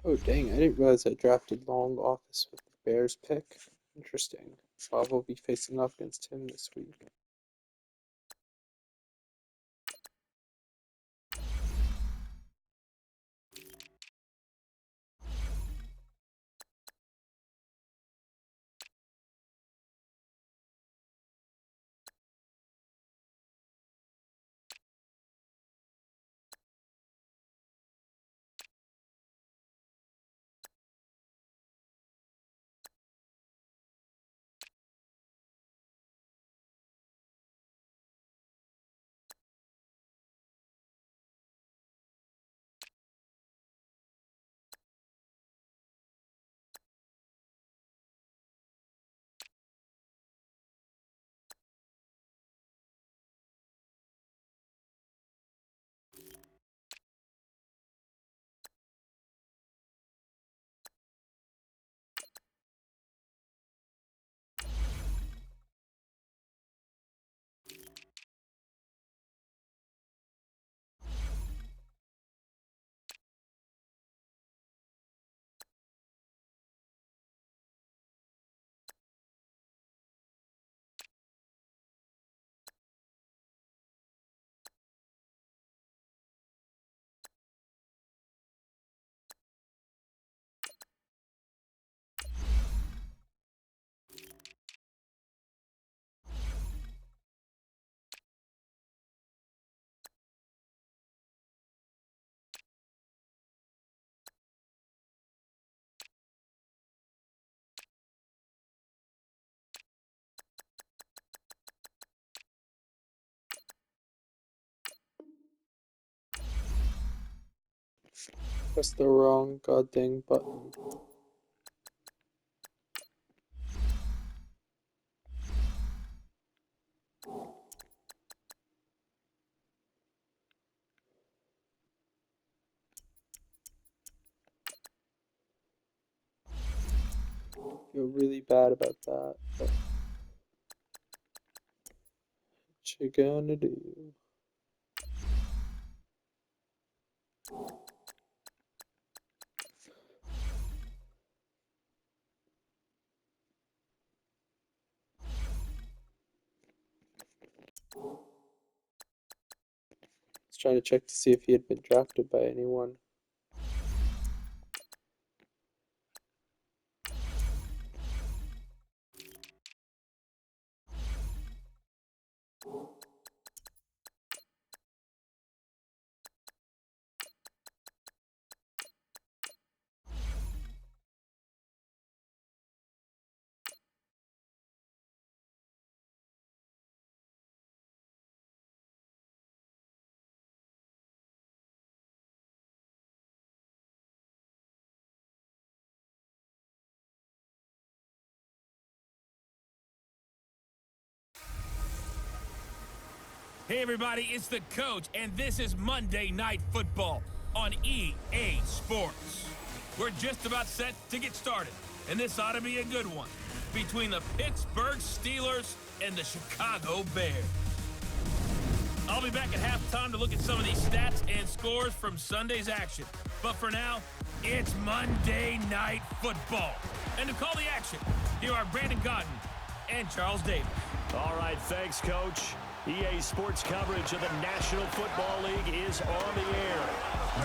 Oh dang, I didn't realize I drafted Long Office with the Bears pick. Interesting. Bob will be facing off against him this week. Press the wrong goddamn button. Feel really bad about that, but what you gonna do? Let's trying to check to see if he had been drafted by anyone. Hey everybody, it's the coach, and this is Monday Night Football on EA Sports. We're just about set to get started, and this ought to be a good one between the Pittsburgh Steelers and the Chicago Bears. I'll be back at halftime to look at some of these stats and scores from Sunday's action. But for now, it's Monday Night Football. And to call the action, here are Brandon Godden and Charles Davis. All right, thanks, Coach. EA Sports coverage of the National Football League is on the air.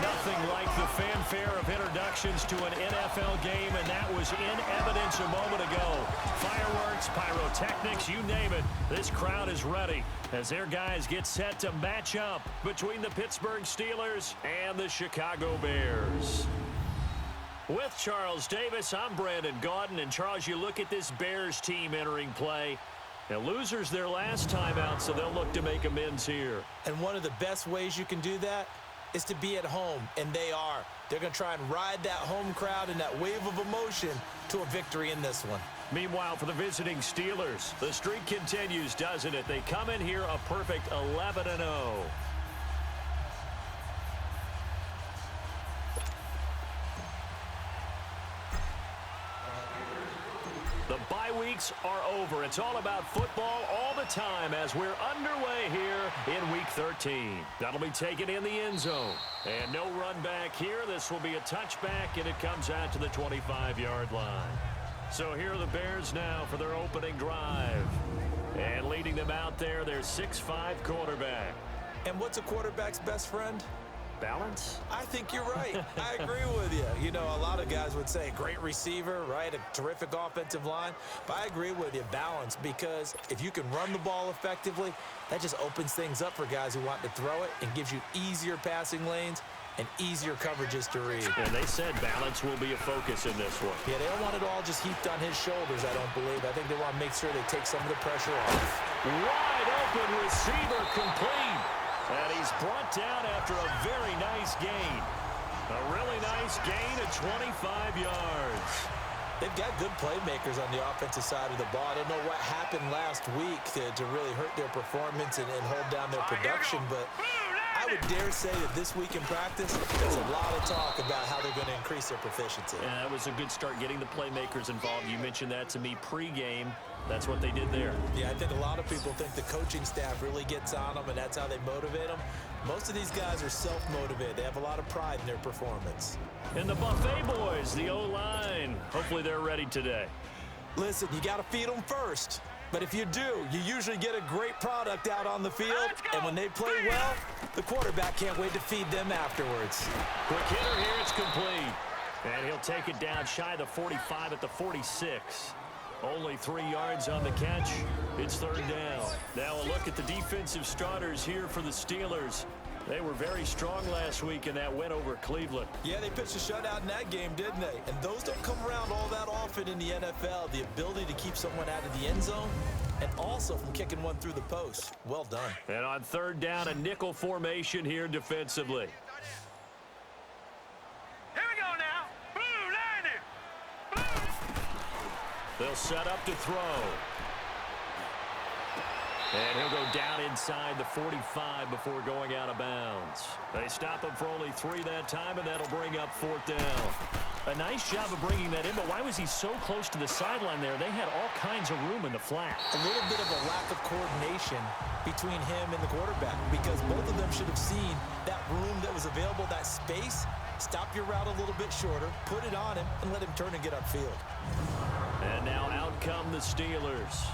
Nothing like the fanfare of introductions to an NFL game, and that was in evidence a moment ago. Fireworks, pyrotechnics, you name it. This crowd is ready as their guys get set to match up between the Pittsburgh Steelers and the Chicago Bears. With Charles Davis, I'm Brandon Gaudin, and Charles, you look at this Bears team entering play. Now, losers their last time out, so they'll look to make amends here. And one of the best ways you can do that is to be at home, and they are. They're going to try and ride that home crowd and that wave of emotion to a victory in this one. Meanwhile, for the visiting Steelers, the streak continues, doesn't it? They come in here a perfect 11-0. The bye weeks are over. It's all about football all the time as we're underway here in Week 13. That'll be taken in the end zone. And no run back here. This will be a touchback, and it comes out to the 25-yard line. So here are the Bears now for their opening drive. And leading them out there, their 6'5" quarterback. And what's a quarterback's best friend? Balance? I think you're right. I agree with you. You know, a lot of guys would say great receiver, right? A terrific offensive line. But I agree with you, balance, because if you can run the ball effectively, that just opens things up for guys who want to throw it and gives you easier passing lanes and easier coverages to read. And they said balance will be a focus in this one. Yeah, they don't want it all just heaped on his shoulders, I don't believe. I think they want to make sure they take some of the pressure off. Wide open receiver complete. And he's brought down after a very nice gain. A really nice gain of 25 yards. They've got good playmakers on the offensive side of the ball. I don't know what happened last week to really hurt their performance and hold down their production, but I would dare say that this week in practice, there's a lot of talk about how they're going to increase their proficiency. Yeah, that was a good start getting the playmakers involved. You mentioned that to me pregame. That's what they did there. Yeah, I think a lot of people think the coaching staff really gets on them, and that's how they motivate them. Most of these guys are self-motivated. They have a lot of pride in their performance. And the Buffet boys, the O-line. Hopefully they're ready today. Listen, you got to feed them first. But if you do, you usually get a great product out on the field. And when they play well, the quarterback can't wait to feed them afterwards. Quick hitter here, it's complete. And he'll take it down shy of the 45 at the 46. Only 3 yards on the catch. It's third down. Now a look at the defensive starters here for the Steelers. They were very strong last week in that win over Cleveland. Yeah, they pitched a shutout in that game, didn't they? And those don't come around all that often in the NFL. The ability to keep someone out of the end zone and also from kicking one through the post. Well done. And on third down, a nickel formation here defensively. Here we go now. Blue Niner. They'll set up to throw. And he'll go down inside the 45 before going out of bounds. They stop him for only 3 that time, and that'll bring up fourth down. A nice job of bringing that in, but why was he so close to the sideline there? They had all kinds of room in the flat. A little bit of a lack of coordination between him and the quarterback because both of them should have seen that room that was available, that space. Stop your route a little bit shorter, put it on him, and let him turn and get upfield. And now out come the Steelers.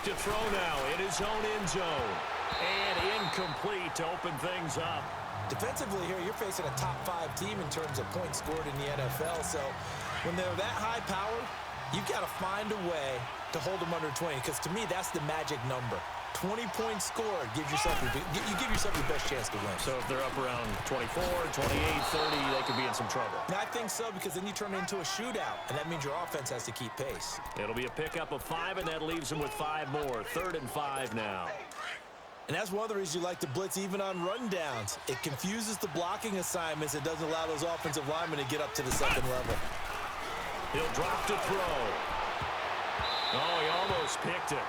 to throw now in his own end zone. And incomplete to open things up. Defensively here, you're facing a top 5 team in terms of points scored in the NFL. So when they're that high powered, you've got to find a way to hold them under 20. Because to me, that's the magic number. 20 points scored, you give yourself your best chance to win. So if they're up around 24, 28, 30, they could be in some trouble. I think so, because then you turn it into a shootout, and that means your offense has to keep pace. It'll be a pickup of 5, and that leaves them with 5 more. 3rd and 5 now. And that's one of the reasons you like to blitz even on rundowns. It confuses the blocking assignments. It doesn't allow those offensive linemen to get up to the second level. He'll drop to throw. Oh, he almost picked it.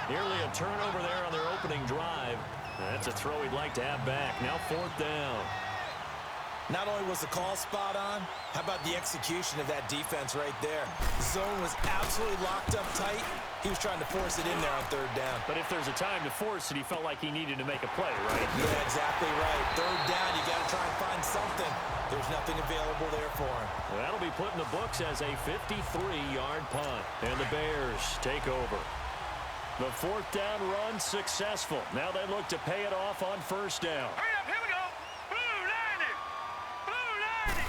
Nearly a turnover there on their opening drive. That's a throw he'd like to have back. Now 4th down. Not only was the call spot on, how about the execution of that defense right there? The zone was absolutely locked up tight. He was trying to force it in there on 3rd down. But if there's a time to force it, he felt like he needed to make a play, right? Yeah, exactly right. 3rd down, you got to try and find something. There's nothing available there for him. Well, that'll be put in the books as a 53-yard punt. And the Bears take over. The 4th down run successful. Now they look to pay it off on 1st down. Hurry up, here we go. Blue 90.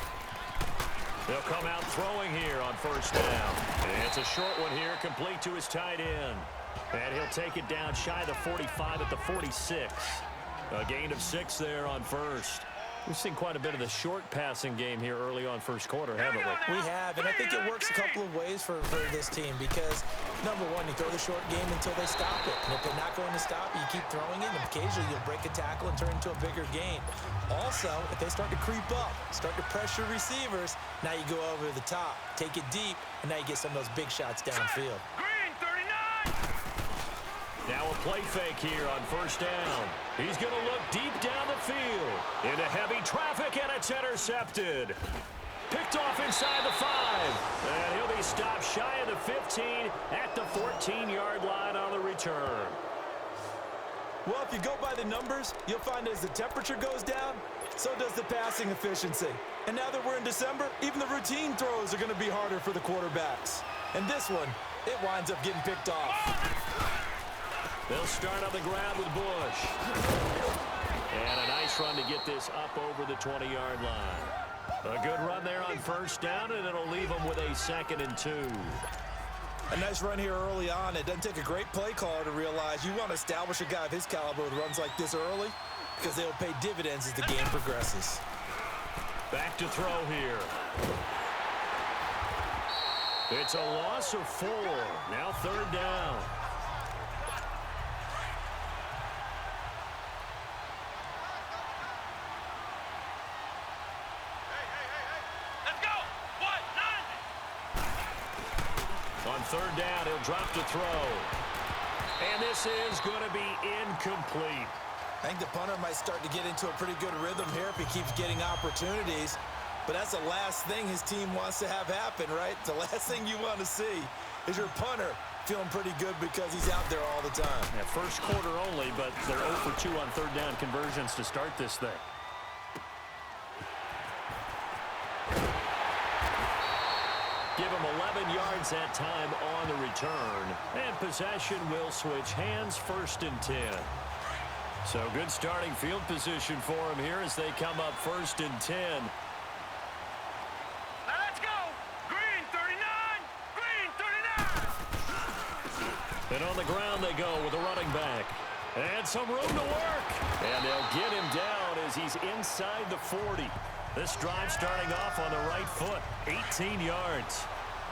They'll come out throwing here on 1st down. And it's a short one here, complete to his tight end. And he'll take it down shy of the 45 at the 46. A gain of 6 there on 1st. We've seen quite a bit of the short passing game here early on 1st quarter, haven't we? We have, and I think it works a couple of ways for this team because, number one, you throw the short game until they stop it. And if they're not going to stop it, you keep throwing it, and occasionally you'll break a tackle and turn into a bigger gain. Also, if they start to creep up, start to pressure receivers, now you go over the top, take it deep, and now you get some of those big shots downfield. Green 39. Now a play fake here on 1st down. He's going to look deep down the field. Into heavy traffic, and it's intercepted. Picked off inside the 5. And he'll be stopped shy of the 15 at the 14-yard line on the return. Well, if you go by the numbers, you'll find as the temperature goes down, so does the passing efficiency. And now that we're in December, even the routine throws are going to be harder for the quarterbacks. And this one, it winds up getting picked off. They'll start on the ground with Bush. And a nice run to get this up over the 20-yard line. A good run there on 1st down, and it'll leave them with a 2nd and 2. A nice run here early on. It doesn't take a great play caller to realize you want to establish a guy of his caliber with runs like this early because they'll pay dividends as the game progresses. Back to throw here. It's a loss of 4. Now 3rd down. On 3rd down, he'll drop to throw. And this is going to be incomplete. I think the punter might start to get into a pretty good rhythm here if he keeps getting opportunities. But that's the last thing his team wants to have happen, right? The last thing you want to see is your punter feeling pretty good because he's out there all the time. Yeah, 1st quarter only, but they're 0 for 2 on 3rd down conversions to start this thing. Give him 11 yards that time on the return. And possession will switch hands, 1st and 10. So good starting field position for him here as they come up 1st and 10. Now let's go. Green 39. Green 39. And on the ground they go with a running back. And some room to work. And they'll get him down as he's inside the 40. This drive starting off on the right foot, 18 yards.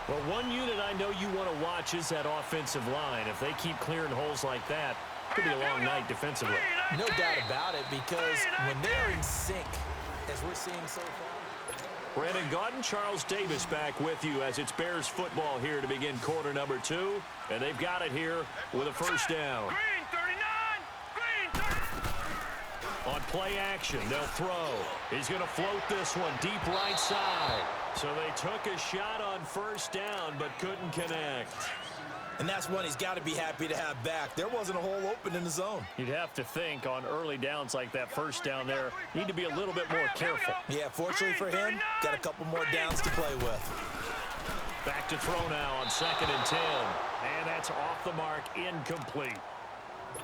Well, one unit I know you want to watch is that offensive line. If they keep clearing holes like that, it could be a long night defensively. No doubt about it, because when they're in sync, as we're seeing so far. Brandon Gaudin, Charles Davis back with you as it's Bears football here to begin quarter number 2. And they've got it here with a 1st down. Green 39. Green 30. On play action, they'll throw. He's going to float this one deep right side. So they took a shot on 1st down, but couldn't connect. And that's one he's got to be happy to have back. There wasn't a hole open in the zone. You'd have to think on early downs like that 1st down there, need to be a little bit more careful. Yeah, fortunately for him, got a couple more downs to play with. Back to throw now on 2nd and 10. And that's off the mark, incomplete.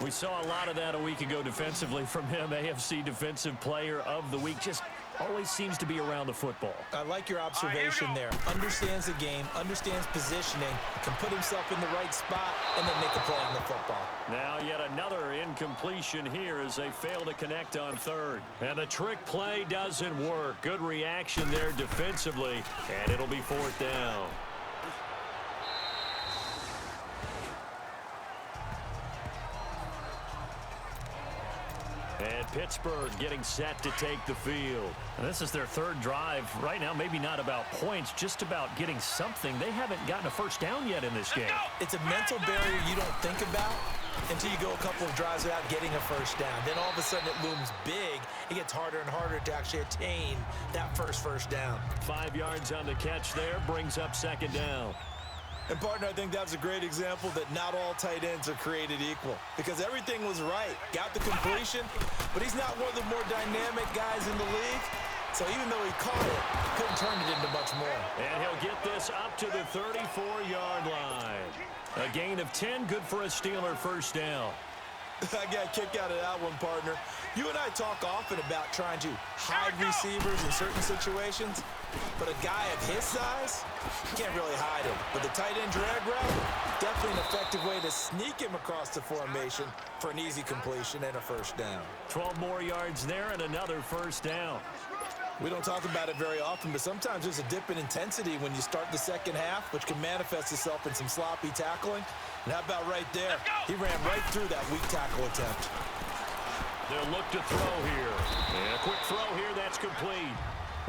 We saw a lot of that a week ago defensively from him. AFC Defensive Player of the Week. Just always seems to be around the football. I like your observation there. Understands the game, understands positioning, can put himself in the right spot, and then make a play on the football. Now yet another incompletion here as they fail to connect on 3rd. And the trick play doesn't work. Good reaction there defensively, and it'll be 4th down. And Pittsburgh getting set to take the field. And this is their 3rd drive. Right now, maybe not about points, just about getting something. They haven't gotten a first down yet in this game. It's a mental barrier you don't think about until you go a couple of drives without getting a first down. Then all of a sudden it looms big. It gets harder and harder to actually attain that first down. 5 yards on the catch there, brings up 2nd down. And, partner, I think that was a great example that not all tight ends are created equal because everything was right. Got the completion, but he's not one of the more dynamic guys in the league. So even though he caught it, couldn't turn it into much more. And he'll get this up to the 34-yard line. A gain of 10, good for a Steeler first down. I got a kick out of that one, partner. You and I talk often about trying to hide receivers in certain situations, but a guy of his size, you can't really hide him. But the tight end drag route, definitely an effective way to sneak him across the formation for an easy completion and a first down. 12 more yards there and another first down. We don't talk about it very often, but sometimes there's a dip in intensity when you start the second half, which can manifest itself in some sloppy tackling. And how about right there? He ran right through that weak tackle attempt. They'll look to throw here. And a quick throw here, that's complete.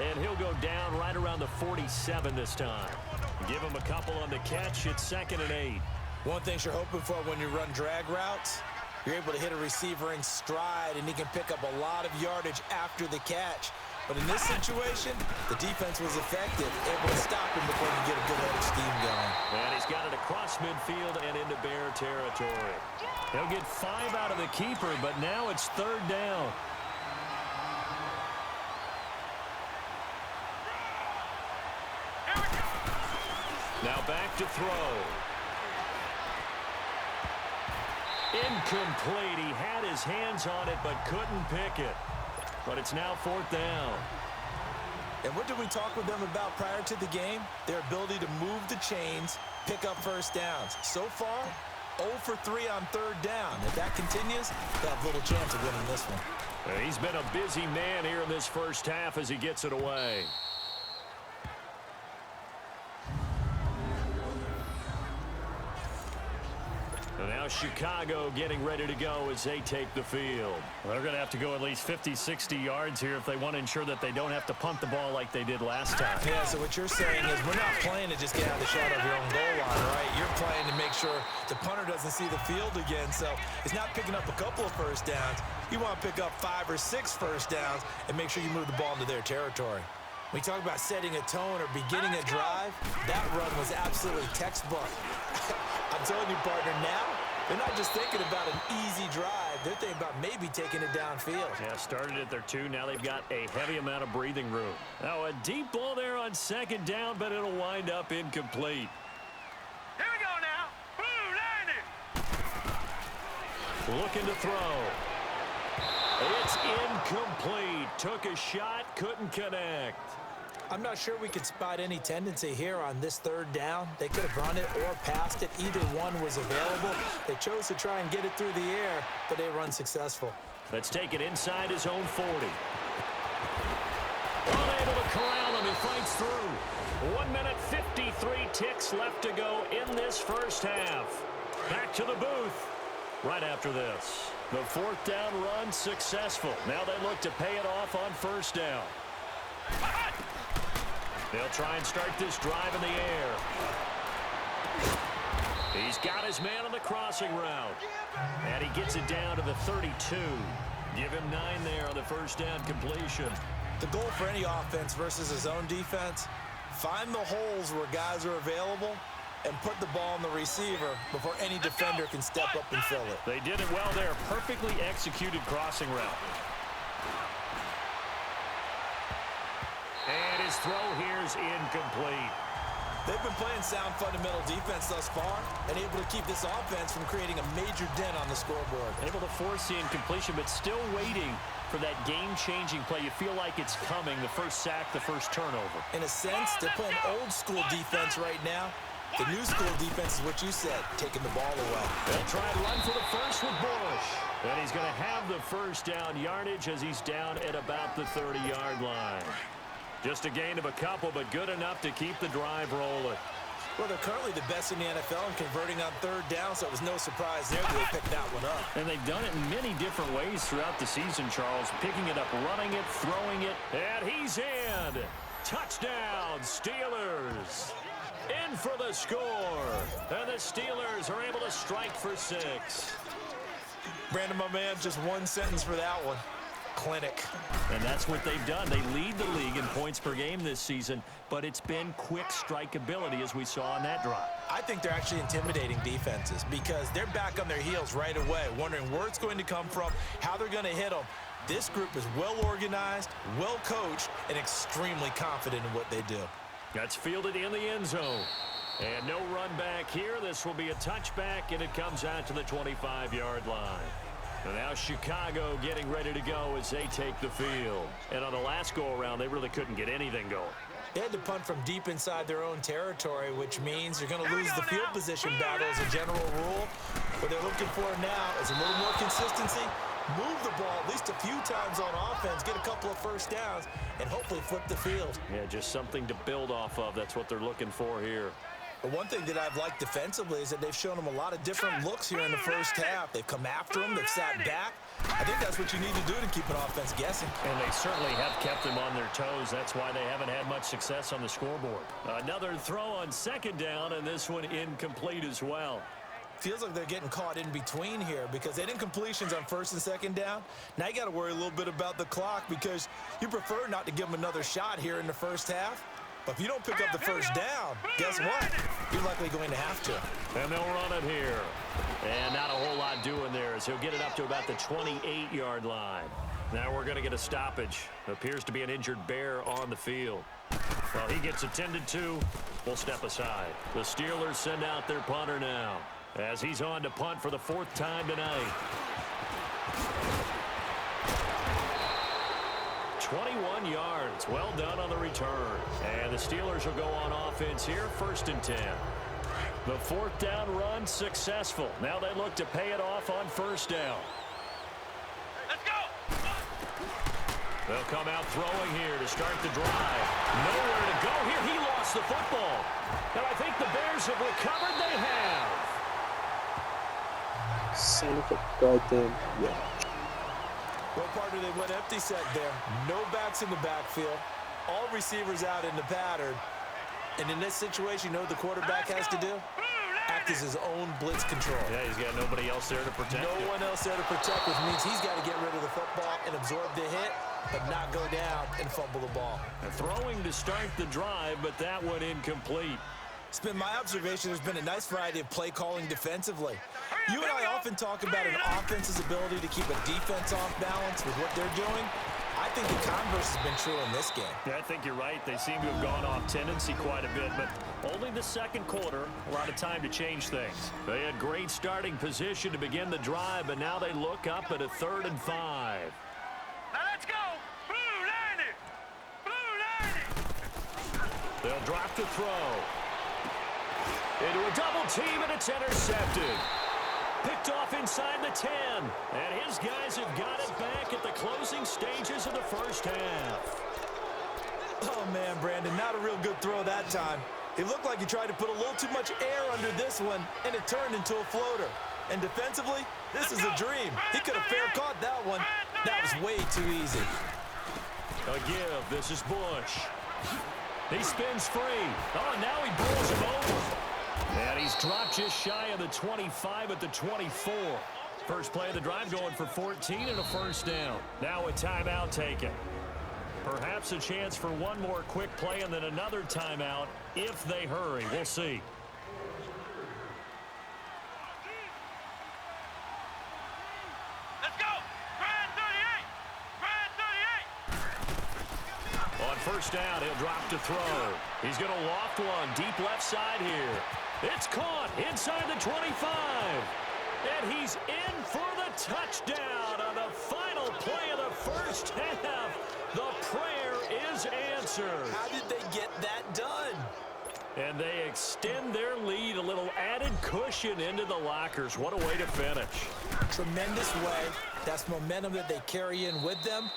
And he'll go down right around the 47 this time. Give him a couple on the catch. It's 2nd and 8. One thing you're hoping for when you run drag routes, you're able to hit a receiver in stride, and he can pick up a lot of yardage after the catch. But in this situation, the defense was effective, able to stop him before he could get a good head of steam going. And he's got it across midfield and into Bear territory. He'll get 5 out of the keeper, but now it's 3rd down. Now back to throw. Incomplete. He had his hands on it, but couldn't pick it. But it's now 4th down. And what did we talk with them about prior to the game? Their ability to move the chains, pick up first downs. So far, 0 for 3 on 3rd down. If that continues, they'll have little chance of winning this one. He's been a busy man here in this first half as he gets it away. And now Chicago getting ready to go as they take the field. They're going to have to go at least 50, 60 yards here if they want to ensure that they don't have to punt the ball like they did last time. Yeah, so what you're saying is we're not playing to just get out of the shadow of your own goal line, right? You're playing to make sure the punter doesn't see the field again. So it's not picking up a couple of first downs. You want to pick up 5 or 6 first downs and make sure you move the ball into their territory. When you talk about setting a tone or beginning a drive, that run was absolutely textbook. I'm telling you, partner, now they're not just thinking about an easy drive. They're thinking about maybe taking it downfield. Yeah, started at their 2. Now they've got a heavy amount of breathing room. Now a deep ball there on 2nd down, but it'll wind up incomplete. Here we go now. Blue landed. Looking to throw. It's incomplete. Took a shot, couldn't connect. I'm not sure we could spot any tendency here on this 3rd down. They could have run it or passed it. Either one was available. They chose to try and get it through the air, but they were unsuccessful. Let's take it inside his own 40. Unable to corral him. He fights through. 1 minute, 53 ticks left to go in this first half. Back to the booth right after this. The 4th down run successful. Now they look to pay it off on 1st down. They'll try and start this drive in the air. He's got his man on the crossing route. And he gets it down to the 32. Give him 9 there on the first down completion. The goal for any offense versus his own defense, find the holes where guys are available and put the ball on the receiver before any defender can step up and fill it. They did it well there. Perfectly executed crossing route. And his throw here is incomplete. They've been playing sound fundamental defense thus far and able to keep this offense from creating a major dent on the scoreboard. Able to force the incompletion, but still waiting for that game-changing play. You feel like it's coming, the first sack, the first turnover. In a sense, they're playing old-school defense right now. The new school defense is what you said, taking the ball away. They'll try to run for the first with Bush. And he's going to have the first down yardage as he's down at about the 30-yard line. Just a gain of a couple, but good enough to keep the drive rolling. Well, they're currently the best in the NFL in converting on third down, so it was no surprise there that they picked that one up. And they've done it in many different ways throughout the season, Charles. Picking it up, running it, throwing it, and he's in. Touchdown, Steelers. In for the score. And the Steelers are able to strike for 6. Brandon, my man, just one sentence for that one. Clinic. And that's what they've done. They lead the league in points per game this season, but it's been quick strikeability as we saw on that drive. I think they're actually intimidating defenses because they're back on their heels right away, wondering where it's going to come from, how they're going to hit them. This group is well organized, well coached, and extremely confident in what they do. That's fielded in the end zone. And no run back here. This will be a touchback, and it comes out to the 25-yard line. And now Chicago getting ready to go as they take the field. And on the last go-around, they really couldn't get anything going. They had to punt from deep inside their own territory, which means you're going to lose the field position battle as a general rule. What they're looking for now is a little more consistency, move the ball at least a few times on offense, get a couple of first downs, and hopefully flip the field. Yeah, just something to build off of. That's what they're looking for here. But one thing that I've liked defensively is that they've shown them a lot of different looks here in the first half. They've come after them. They've sat back. I think that's what you need to do to keep an offense guessing. And they certainly have kept them on their toes. That's why they haven't had much success on the scoreboard. Another throw on second down, and this one incomplete as well. Feels like they're getting caught in between here because they didn't completions on first and second down. Now you got to worry a little bit about the clock because you prefer not to give them another shot here in the first half. But if you don't pick up the first down, guess what? You're likely going to have to. And they'll run it here. And not a whole lot doing there as he'll get it up to about the 28-yard line. Now we're going to get a stoppage. Appears to be an injured Bear on the field. Well, he gets attended to. We'll step aside. The Steelers send out their punter now as he's on to punt for the 4th time tonight. 21 yards. Well done on the return. And the Steelers will go on offense here, 1st and 10. The 4th down run successful. Now they look to pay it off on 1st down. Let's go! They'll come out throwing here to start the drive. Nowhere to go here. He lost the football. And I think the Bears have recovered. They have. Son of a goddamn yeah. Well, partner, they went empty set there. No backs in the backfield. All receivers out in the pattern. And in this situation, you know what the quarterback has to do? Act as his own blitz control. Yeah, he's got nobody else there to protect him. No one else there to protect, which means he's got to get rid of the football and absorb the hit, but not go down and fumble the ball. Throwing to start the drive, but that one incomplete. It's been my observation there's been a nice variety of play calling defensively. You and I often talk about an offense's ability to keep a defense off balance with what they're doing. I think the converse has been true in this game. Yeah, I think you're right. They seem to have gone off tendency quite a bit, but only the second quarter, a lot of time to change things. They had great starting position to begin the drive, but now they look up at a 3rd and 5. Now let's go! Blue 90! They'll drop the throw. Into a double team, and it's intercepted. Picked off inside the 10. And his guys have got it back at the closing stages of the first half. Oh, man, Brandon, not a real good throw that time. It looked like he tried to put a little too much air under this one, and it turned into a floater. And defensively, this is a dream. He could have fair caught that one. That was way too easy. A give. This is Bush. He spins free. Oh, and now he bowls him over. And he's dropped just shy of the 25 at the 24. First play of the drive going for 14 and a 1st down. Now a timeout taken. Perhaps a chance for one more quick play and then another timeout if they hurry. We'll see. Let's go! Grand 38! Grand 38! On first down. He'll drop to throw. He's going to loft one deep left side here. It's caught inside the 25. And he's in for the touchdown on the final play of the first half. The prayer is answered. How did they get that done? And they extend their lead, a little added cushion into the lockers. What a way to finish. Tremendous way. That's momentum that they carry in with them.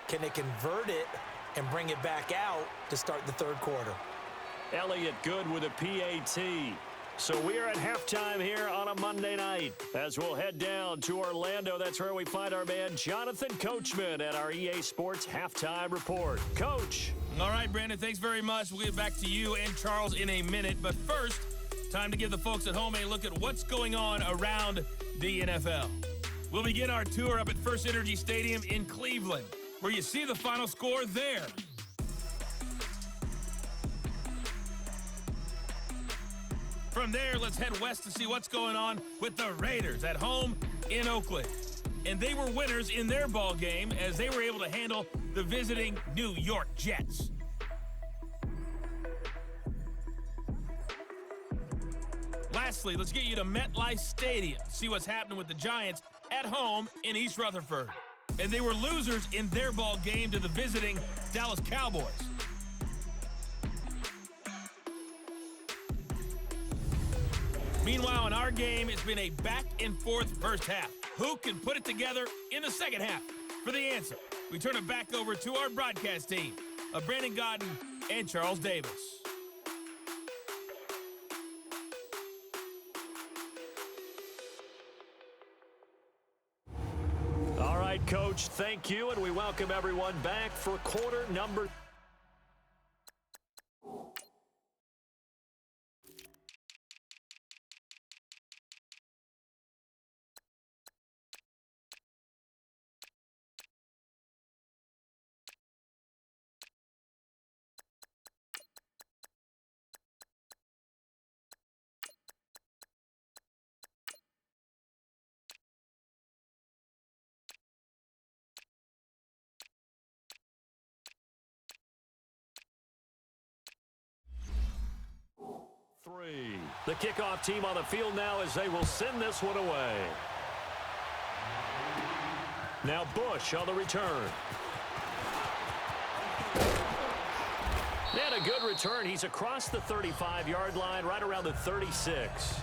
Can they convert it and bring it back out to start the third quarter? Elliott good with a PAT. So we are at halftime here on a Monday night. As we'll head down to Orlando, that's where we find our man Jonathan Coachman at our EA Sports Halftime Report. Coach. All right, Brandon, thanks very much. We'll get back to you and Charles in a minute. But first, time to give the folks at home a look at what's going on around the NFL. We'll begin our tour up at First Energy Stadium in Cleveland, where you see the final score there. From there, let's head west to see what's going on with the Raiders at home in Oakland. And they were winners in their ball game as they were able to handle the visiting New York Jets. Lastly, let's get you to MetLife Stadium, see what's happening with the Giants at home in East Rutherford. And they were losers in their ball game to the visiting Dallas Cowboys. Meanwhile, in our game, it's been a back-and-forth first half. Who can put it together in the second half? For the answer, we turn it back over to our broadcast team of Brandon Godden and Charles Davis. All right, Coach, thank you, and we welcome everyone back for quarter number. Three. The kickoff team on the field now as they will send this one away. Now Bush on the return. And a good return. He's across the 35-yard line, right around the 36.